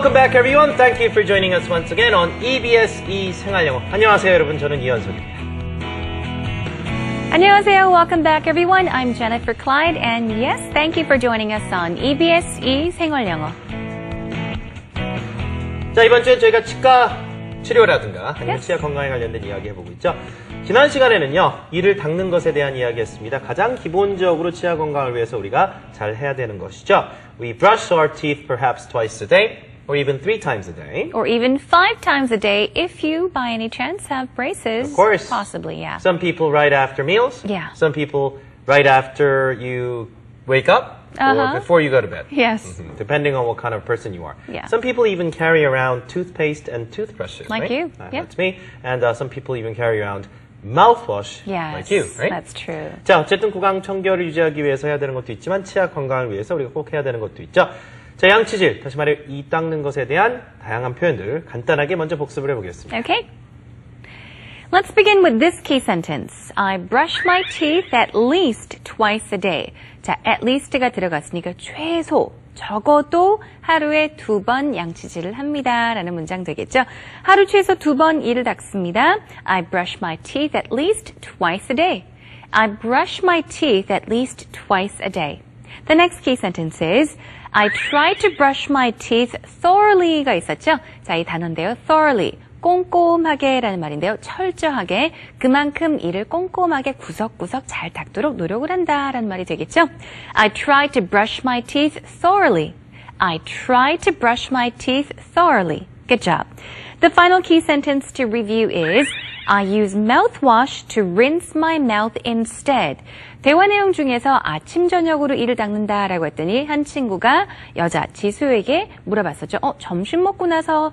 Welcome back, everyone. Thank you for joining us once again on EBS 생활영어. 안녕하세요, 여러분. 저는 이현석입니다. 안녕하세요. Welcome back, everyone. I'm Jennifer Clyde, and yes, thank you for joining us on EBS 생활영어. 자, 이번 주엔 저희가 치과 치료라든가 아니면 치아 건강에 관련된 이야기 해보고 있죠. 지난 시간에는요, 이를 닦는 것에 대한 이야기 했습니다. 가장 기본적으로 치아 건강을 위해서 우리가 잘 해야 되는 것이죠. We brush our teeth perhaps twice a day, or even 3 times a day. Or even 5 times a day if you, by any chance, have braces. Of course. Possibly, yeah. Some people right after meals. Yeah. Some people right after you wake up. Or before you go to bed. Yes. Depending on what kind of person you are. Yeah. Some people even carry around toothpaste and toothbrushes. Like right? you. Yeah. That's me. And some people even carry around mouthwash. Yes, like you, right? That's true. 자, 어쨌든 구강 청결을 유지하기 위해서 해야 되는 것도 있지만 치아 건강을 위해서 우리가 꼭 해야 되는 것도 있죠. 자, 양치질, 다시 말해 이 닦는 것에 대한 다양한 표현들 간단하게 먼저 복습을 해보겠습니다. Okay. Let's begin with this key sentence. I brush my teeth at least twice a day. 자, at least가 들어갔으니까 최소, 적어도 하루에 2번 양치질을 합니다. 라는 문장 되겠죠. 하루 최소 2번 이를 닦습니다. I brush my teeth at least twice a day. I brush my teeth at least twice a day. The next key sentence is I try to brush my teeth thoroughly가 있었죠. 자, 이 단어인데요. thoroughly. 꼼꼼하게 라는 말인데요. 철저하게 그만큼 이를 꼼꼼하게 구석구석 잘 닦도록 노력을 한다라는 말이 되겠죠. I try to brush my teeth thoroughly. I try to brush my teeth thoroughly. Good job. The final key sentence to review is I use mouthwash to rinse my mouth instead. 대화 내용 중에서 아침 저녁으로 이를 닦는다라고 했더니 한 친구가 여자 지수에게 물어봤었죠. 점심 먹고 나서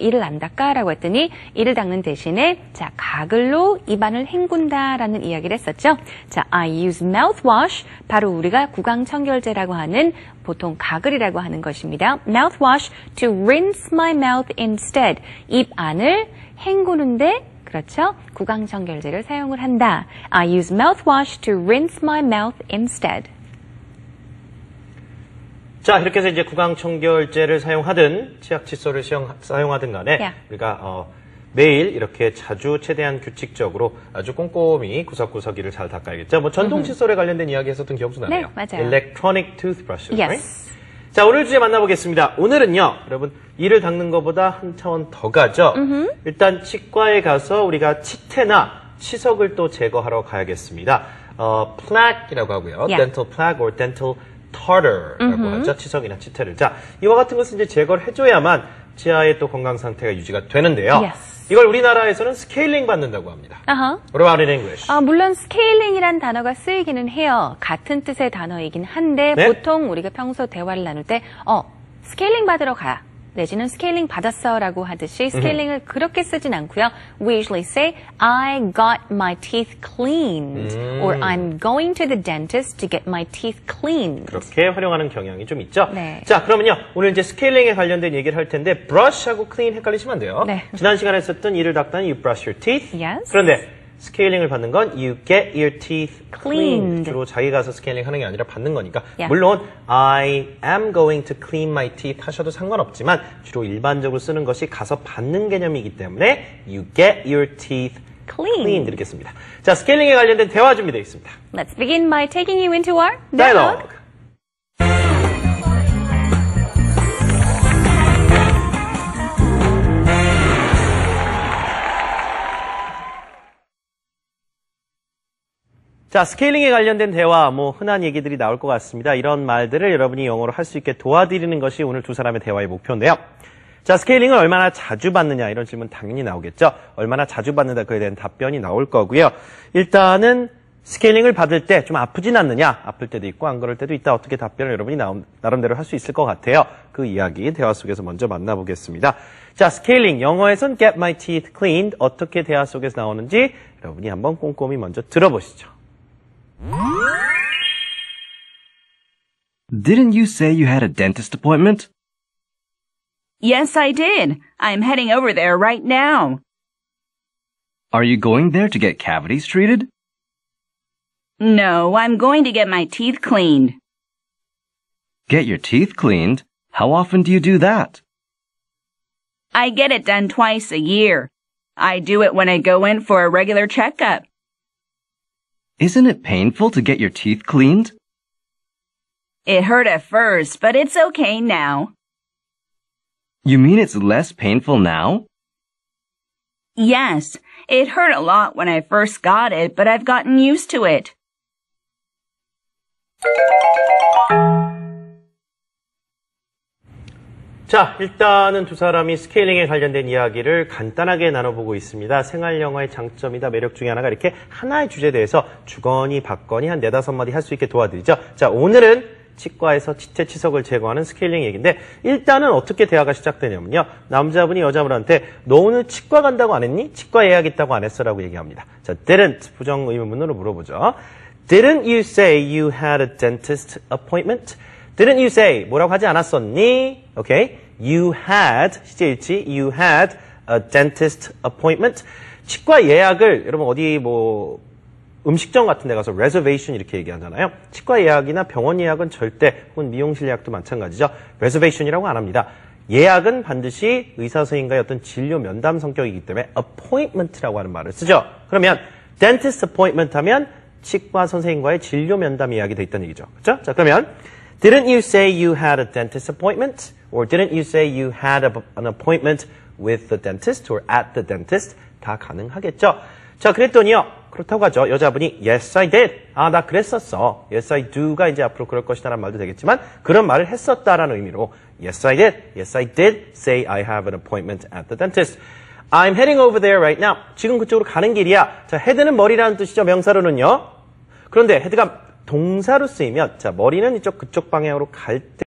이를 안 닦아라고 했더니 이를 닦는 대신에 자 가글로 입안을 헹군다라는 이야기를 했었죠. 자, I use mouthwash 바로 우리가 구강 청결제라고 하는 보통 가글이라고 하는 것입니다. Mouthwash to rinse my mouth instead. 입 안을 헹구는데 그렇죠? 구강 청결제를 사용을 한다. I use mouthwash to rinse my mouth instead. 자, 이렇게 해서 이제 구강 청결제를 사용하든 치약 칫솔을 사용하든 간에 우리가 매일 이렇게 자주 최대한 규칙적으로 아주 꼼꼼히 구석구석 이를 잘 닦아야겠죠. 뭐 전동 칫솔에 관련된 이야기 했었던 기억도 나네요. 네, 맞아요. Electronic toothbrushes, Yes. right? 자, 오늘 주제 만나보겠습니다. 오늘은요, 여러분, 이를 닦는 것보다 한 차원 더 가죠. 일단 치과에 가서 우리가 치태나 치석을 또 제거하러 가야겠습니다. plaque이라고 하고요. dental plaque or dental tartar라고 하죠. 치석이나 치태를. 자, 이와 같은 것은 이제 제거를 해줘야만 치아의 또 건강 상태가 유지가 되는데요. Yes. 이걸 우리나라에서는 스케일링 받는다고 합니다. What about in English? 물론 스케일링이란 단어가 쓰이기는 해요. 같은 뜻의 단어이긴 한데 네? 보통 우리가 평소 대화를 나눌 때 스케일링 받으러 가. 내지는 스케일링 받았어 라고 하듯이 스케일링을 그렇게 쓰진 않고요. We usually say I got my teeth cleaned or I'm going to the dentist to get my teeth cleaned. 그렇게 활용하는 경향이 좀 있죠. 네. 자, 그러면요. 오늘 이제 스케일링에 관련된 얘기를 할 텐데 brush하고 clean 헷갈리시면 안 돼요. 네. 지난 시간에 했었던 이를 닦다는 you brush your teeth. Yes. 그런데 스케일링을 받는 건 you get your teeth cleaned. Cleaned. 주로 자기가 가서 스케일링 하는 게 아니라 받는 거니까. Yeah. 물론 I am going to clean my teeth 하셔도 상관없지만 주로 일반적으로 쓰는 것이 가서 받는 개념이기 때문에 you get your teeth cleaned 이렇게 씁니다. 자, 스케일링에 관련된 대화 준비되어 있습니다. Let's begin by taking you into our Dialogue. 자, 스케일링에 관련된 대화, 흔한 얘기들이 나올 것 같습니다. 이런 말들을 여러분이 영어로 할 수 있게 도와드리는 것이 오늘 두 사람의 대화의 목표인데요. 자, 스케일링을 얼마나 자주 받느냐, 이런 질문 당연히 나오겠죠. 얼마나 자주 받는다, 그에 대한 답변이 나올 거고요. 일단은 스케일링을 받을 때 좀 아프진 않느냐, 아플 때도 있고 안 그럴 때도 있다. 어떻게 답변을 여러분이 나름대로 할 수 있을 것 같아요. 그 이야기 대화 속에서 먼저 만나보겠습니다. 자, 스케일링, 영어에선 get my teeth cleaned, 어떻게 대화 속에서 나오는지 여러분이 한번 꼼꼼히 먼저 들어보시죠. Didn't you say you had a dentist appointment? Yes, I did. I'm heading over there right now. Are you going there to get cavities treated? No, I'm going to get my teeth cleaned. Get your teeth cleaned? How often do you do that? I get it done twice a year. I do it when I go in for a regular checkup. Isn't it painful to get your teeth cleaned? It hurt at first, but it's okay now. You mean it's less painful now? Yes, it hurt a lot when I first got it, but I've gotten used to it. 자, 일단은 두 사람이 스케일링에 관련된 이야기를 간단하게 나눠보고 있습니다. 생활 영어의 장점이다, 매력 중에 하나가 이렇게 하나의 주제에 대해서 주거니 받거니 한 4-5마디 할 수 있게 도와드리죠. 자, 오늘은 치과에서 치태 치석을 제거하는 스케일링 얘기인데 일단은 어떻게 대화가 시작되냐면요. 남자분이 여자분한테 너 오늘 치과 간다고 안 했니? 치과 예약했다고 안 했어? 라고 얘기합니다. 자, didn't 부정 의문문으로 물어보죠. Didn't you say you had a dentist appointment? Didn't you say 뭐라고 하지 않았었니? Okay. You had 시제일치 you had a dentist appointment. 치과 예약을 여러분 어디 뭐 음식점 같은 데 가서 reservation 이렇게 얘기하잖아요. 치과 예약이나 병원 예약은 절대 혹은 미용실 예약도 마찬가지죠. reservation이라고 안 합니다. 예약은 반드시 의사 선생님과의 어떤 진료 면담 성격이기 때문에 appointment라고 하는 말을 쓰죠. 그러면 dentist appointment 하면 치과 선생님과의 진료 면담 이야기 돼 있다는 얘기죠. 그렇죠? 자, 그러면 Didn't you say you had a dentist appointment? Or didn't you say you had an appointment with the dentist or at the dentist? 다 가능하겠죠. 자, 그랬더니요. 그렇다고 하죠. 여자분이 Yes, I did. 아, 나 그랬었어. Yes, I do가 이제 앞으로 그럴 것이다라는 말도 되겠지만 그런 말을 했었다라는 의미로 Yes, I did. Yes, I did say I have an appointment at the dentist. I'm heading over there right now. 지금 그쪽으로 가는 길이야. 자, head는 머리라는 뜻이죠. 명사로는요. 그런데 head가 동사로 쓰이면 자, 머리는 그쪽 방향으로 갈 때